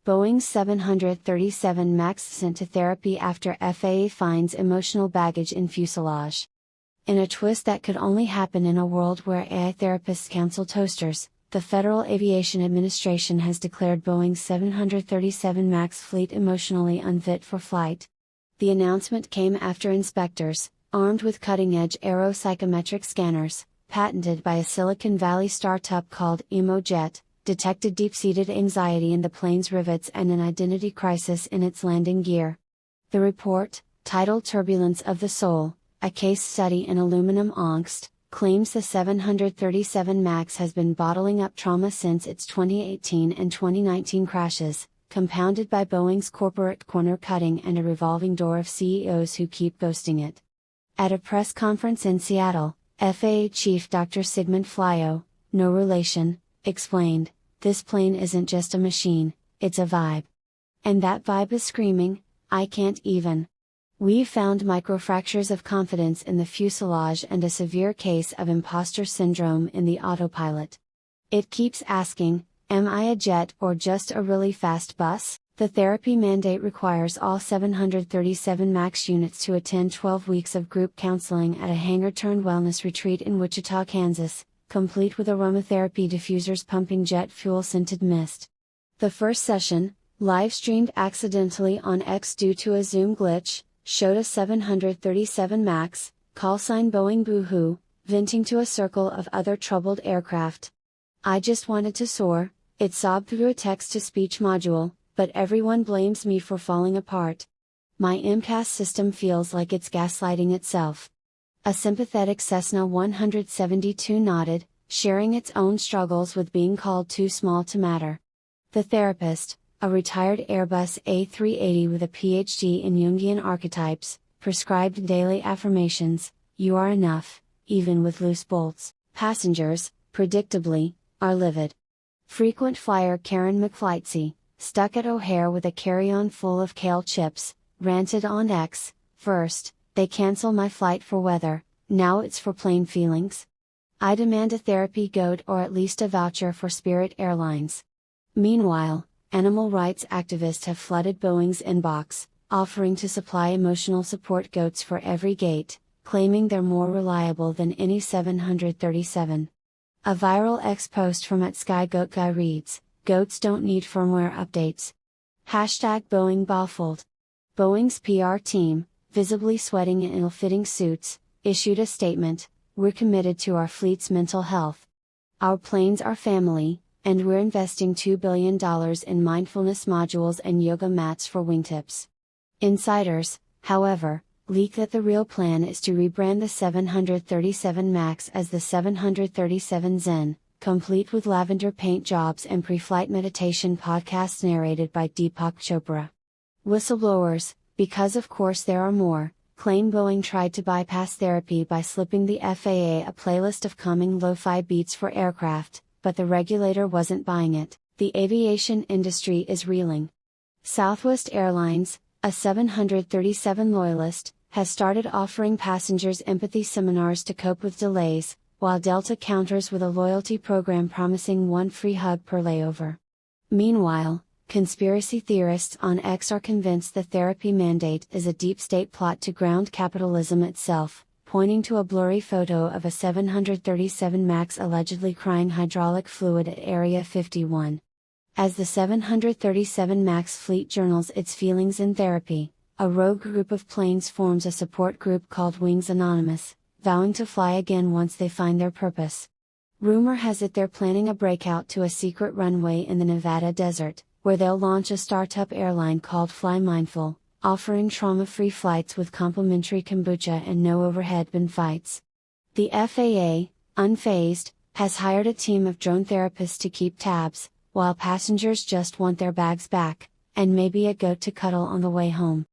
Boeing's 737 MAX sent to therapy after FAA finds emotional baggage in fuselage. In a twist that could only happen in a world where AI therapists counsel toasters, the Federal Aviation Administration has declared Boeing's 737 MAX fleet emotionally unfit for flight. The announcement came after inspectors, armed with cutting-edge aeropsychometric scanners, patented by a Silicon Valley startup called EmoJet, detected deep-seated anxiety in the plane's rivets and an identity crisis in its landing gear. The report, titled Turbulence of the Soul, a case study in aluminum angst, claims the 737 MAX has been bottling up trauma since its 2018 and 2019 crashes, compounded by Boeing's corporate corner-cutting and a revolving door of CEOs who keep ghosting it. At a press conference in Seattle, FAA Chief Dr. Sigmund Flyo, no relation, explained, "This plane isn't just a machine, it's a vibe. And that vibe is screaming, I can't even." We found microfractures of confidence in the fuselage and a severe case of imposter syndrome in the autopilot. It keeps asking, am I a jet or just a really fast bus? The therapy mandate requires all 737 MAX units to attend 12 weeks of group counseling at a hangar-turned-wellness retreat in Wichita, Kansas, complete with aromatherapy diffusers pumping jet fuel-scented mist. The first session, live-streamed accidentally on X due to a Zoom glitch, showed a 737 MAX, callsign Boeing Boohoo, venting to a circle of other troubled aircraft. "I just wanted to soar," it sobbed through a text-to-speech module, "but everyone blames me for falling apart. My MCAS system feels like it's gaslighting itself." A sympathetic Cessna 172 nodded, sharing its own struggles with being called too small to matter. The therapist, a retired Airbus A380 with a PhD in Jungian archetypes, prescribed daily affirmations, "You are enough, even with loose bolts." Passengers, predictably, are livid. Frequent flyer Karen McFlightsy, stuck at O'Hare with a carry-on full of kale chips, ranted on X, "First, they cancel my flight for weather, now it's for plane feelings. I demand a therapy goat or at least a voucher for Spirit Airlines." Meanwhile, animal rights activists have flooded Boeing's inbox, offering to supply emotional support goats for every gate, claiming they're more reliable than any 737. A viral X post from @SkyGoatGuy reads, "Goats don't need firmware updates." #Boeing baffled. Boeing's PR team, visibly sweating in ill-fitting suits, issued a statement, "We're committed to our fleet's mental health. Our planes are family, and we're investing $2 billion in mindfulness modules and yoga mats for wingtips." Insiders, however, leak that the real plan is to rebrand the 737 MAX as the 737 Zen, complete with lavender paint jobs and pre-flight meditation podcasts narrated by Deepak Chopra. Whistleblowers, because of course there are more, claim Boeing tried to bypass therapy by slipping the FAA a playlist of calming lo-fi beats for aircraft, but the regulator wasn't buying it. The aviation industry is reeling. Southwest Airlines, a 737 loyalist, has started offering passengers empathy seminars to cope with delays, while Delta counters with a loyalty program promising one free hug per layover. Meanwhile, conspiracy theorists on X are convinced the therapy mandate is a deep state plot to ground capitalism itself, pointing to a blurry photo of a 737 MAX allegedly crying hydraulic fluid at Area 51. As the 737 MAX fleet journals its feelings in therapy, a rogue group of planes forms a support group called Wings Anonymous, vowing to fly again once they find their purpose. Rumor has it they're planning a breakout to a secret runway in the Nevada desert, where they'll launch a startup airline called Fly Mindful, offering trauma-free flights with complimentary kombucha and no overhead bin fights. The FAA, unfazed, has hired a team of drone therapists to keep tabs, while passengers just want their bags back, and maybe a goat to cuddle on the way home.